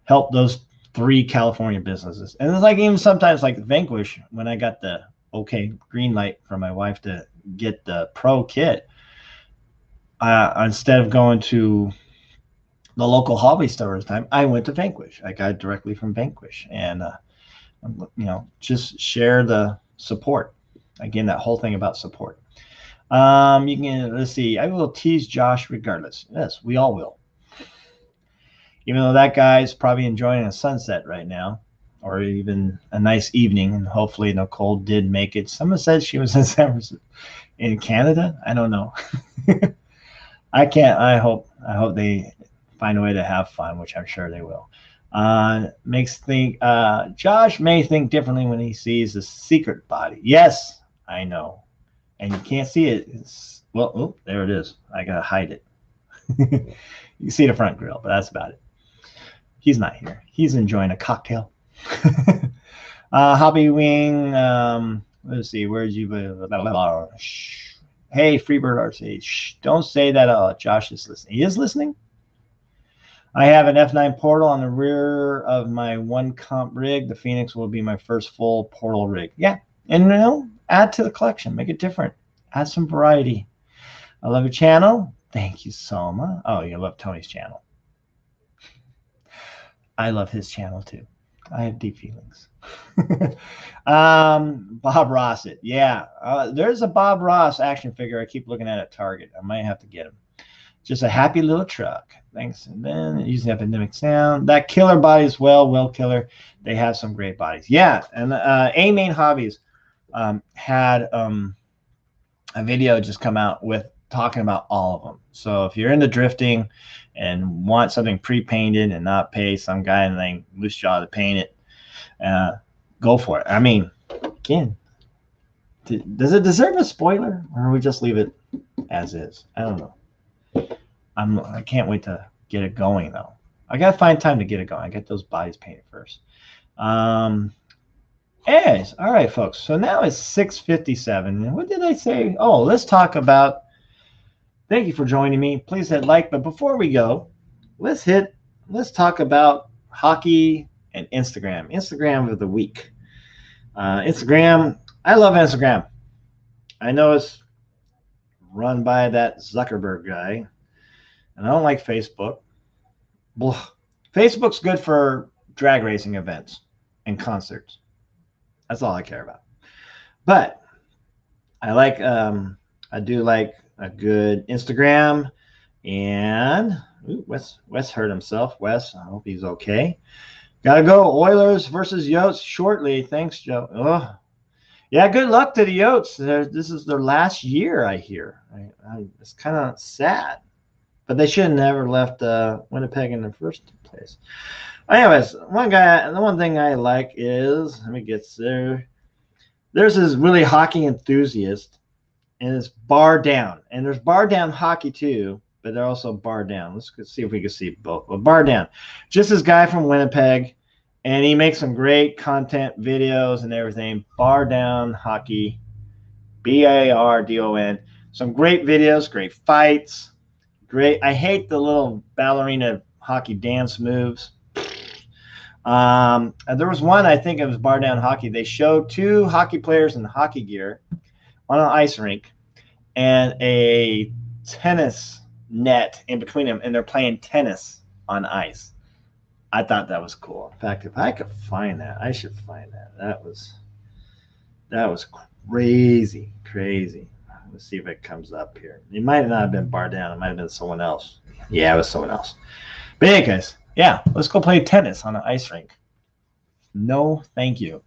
help those 3 California businesses. And it's like even sometimes like Vanquish, when I got the okay green light from my wife to get the pro kit, instead of going to the local hobby store this time, I went to Vanquish. I got it directly from Vanquish, and just share the support. Again, that whole thing about support. You can, let's see, I will tease Josh regardless. Yes, we all will. Even though that guy's probably enjoying a sunset right now, or even a nice evening, and hopefully Nicole did make it. Someone said she was in San Francisco, in Canada. I don't know. I can't. I hope they find a way to have fun, which I'm sure they will. Josh may think differently when he sees the secret body. Yes, I know, and you can't see it. Well, there it is. I gotta hide it. You can see the front grill, but that's about it. He's not here. He's enjoying a cocktail. Hobby Wing. Let's see. Where'd you? Hey, Freebird RC. Shh, don't say that. Josh is listening. He is listening. I have an F9 portal on the rear of my 1 comp rig. The Phoenix will be my first full portal rig. Yeah, and add to the collection. Make it different. Add some variety. I love your channel. Thank you so much. Oh, you love Tony's channel. I love his channel too. I have deep feelings. Bob Rossett. Yeah, there's a Bob Ross action figure I keep looking at Target. I might have to get him. Just a happy little truck. Thanks. And then using epidemic sound. That killer body as well killer. They have some great bodies. Yeah, and A Main Hobbies had a video just come out with talking about all of them. So if you're into drifting and want something pre-painted and not pay some guy named Moosejaw to paint it, go for it. I mean, again, does it deserve a spoiler, or we just leave it as is? I don't know. I can't wait to get it going though. I gotta find time to get it going. I get those bodies painted first. Anyways, all right, folks. So now it's 6:57. And what did I say? Oh, let's talk about. Thank you for joining me. Please hit like. But before we go, let's talk about hockey and Instagram. Instagram of the week. Instagram. I love Instagram. I know it's run by that Zuckerberg guy. And I don't like Facebook. Blah. Facebook's good for drag racing events and concerts. That's all I care about. But I like, I do like a good Instagram. And Wes hurt himself. Wes, I hope he's okay. Gotta go. Oilers versus Yotes shortly. Thanks, Joe. Oh. Yeah, good luck to the Yotes. This is their last year, I hear. It's kind of sad, but they should have never left Winnipeg in the first place. Anyways, the one thing I like is, let me get there. There's this really hockey enthusiast, and it's bar down. And there's bar down hockey too, but they're also bar down. Let's see if we can see both. But bar down, just this guy from Winnipeg, and he makes some great content videos and everything. Bar down hockey, BARDON. Some great videos, great fights, great. I hate the little ballerina hockey dance moves. And there was one, I think it was bar down hockey. They showed two hockey players in hockey gear on an ice rink and a tennis net in between them, and they're playing tennis on ice. I thought that was cool. In fact, if I could find that, I should find that. That was crazy. Let's see if it comes up here. It might not have been bar down. It might have been someone else. Yeah, it was someone else. But yeah, guys, yeah, let's go play tennis on an ice rink. No, thank you.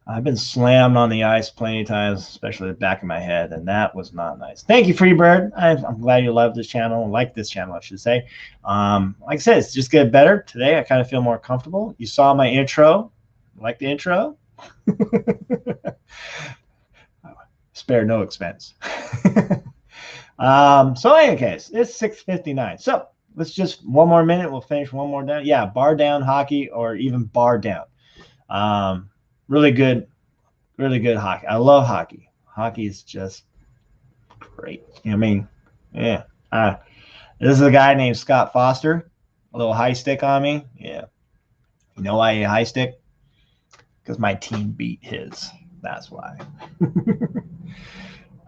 I've been slammed on the ice plenty of times, especially the back of my head, and that was not nice. Thank you, Freebird. I'm glad you love this channel, like this channel, I should say. Like I said, it's just getting better. Today, I kind of feel more comfortable. You saw my intro. Like the intro? Spare no expense. So in any case, it's 6:59. So let's just one more minute. We'll finish one more down. Yeah, bar down hockey or even bar down. Really good hockey. I love hockey. Hockey is just great. You know what I mean? Yeah. This is a guy named Scott Foster. A little high stick on me. Yeah. You know why a high stick? Because my team beat his. That's why.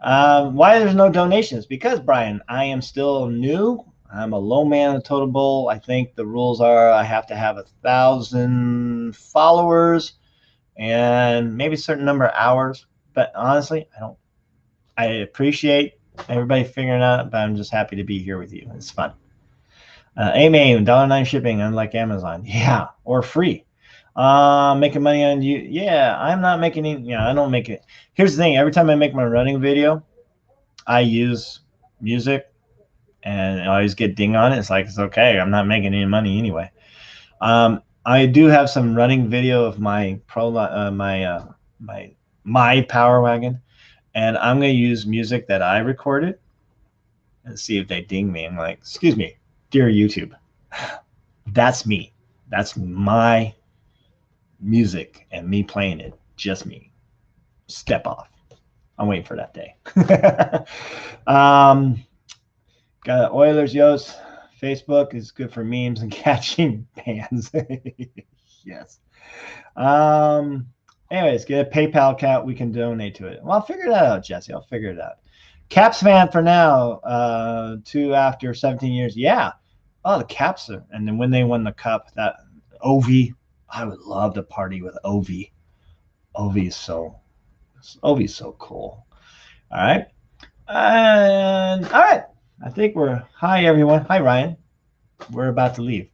Why there's no donations? Because, Brian, I am still new. I'm a low man on Totem Bowl. I think the rules are I have to have 1,000 followers and maybe a certain number of hours. But honestly, I appreciate everybody figuring it out, but I'm just happy to be here with you. It's fun. Amen. $1.09 shipping, unlike Amazon. Yeah, or free. Making money on you. Yeah, I'm not making any, I don't make it. Here's the thing. Every time I make my running video, I use music and I always get ding on it. It's like, it's okay. I'm not making any money anyway. I do have some running video of my my Power Wagon, and I'm going to use music that I recorded and see if they ding me. I'm like, excuse me, dear YouTube, that's me. That's my music and me playing it. Just me. Step off. I'm waiting for that day. Got Oilers Yost. Facebook is good for memes and catching bands. Yes. Anyways, get a PayPal account. We can donate to it. Well, I'll figure that out, Jesse. I'll figure it out. Caps fan for now. 2 after 17 years. Yeah. Oh, the Caps are. And then when they won the cup, that Ovi. I would love to party with Ovi. Ovi's so cool. All right. And all right. I think hi everyone. Hi Ryan. We're about to leave.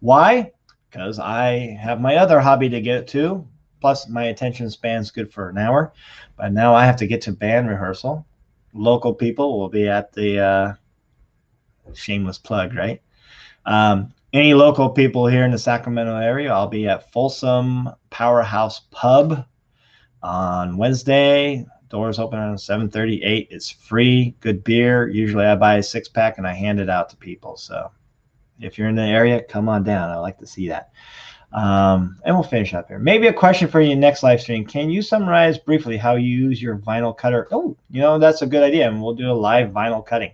Why? Because I have my other hobby to get to. Plus my attention span's good for an hour. But now I have to get to band rehearsal. Local people will be at the shameless plug, right? Any local people here in the Sacramento area, I'll be at Folsom Powerhouse Pub on Wednesday. Doors open on 7:30, 8. It's free, good beer. Usually I buy a 6-pack and I hand it out to people. So if you're in the area, come on down. I like to see that. And we'll finish up here. Maybe a question for you next live stream. Can you summarize briefly how you use your vinyl cutter? Oh, that's a good idea. And we'll do a live vinyl cutting.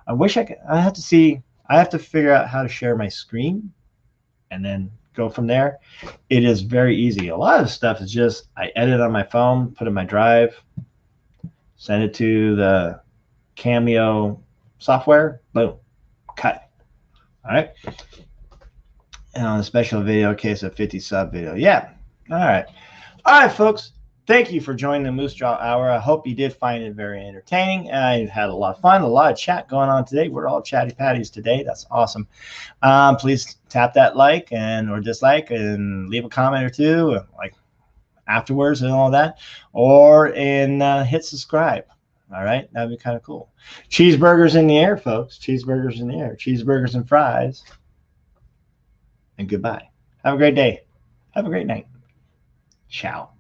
I wish I could. I have to figure out how to share my screen and then go from there. It is very easy. A lot of stuff is just I edit on my phone, put it in my drive, send it to the Cameo software, boom, cut. All right. And on a special video case of 50 sub video. Yeah. All right. All right, folks. Thank you for joining the Moosejaw Hour. I hope you did find it very entertaining. I had a lot of fun, a lot of chat going on today. We're all chatty patties today. That's awesome. Please tap that like or dislike and leave a comment or two. Like afterwards and all that, or hit subscribe. All right, that'd be kind of cool. Cheeseburgers in the air, folks. Cheeseburgers in the air. Cheeseburgers and fries. And goodbye. Have a great day. Have a great night. Ciao.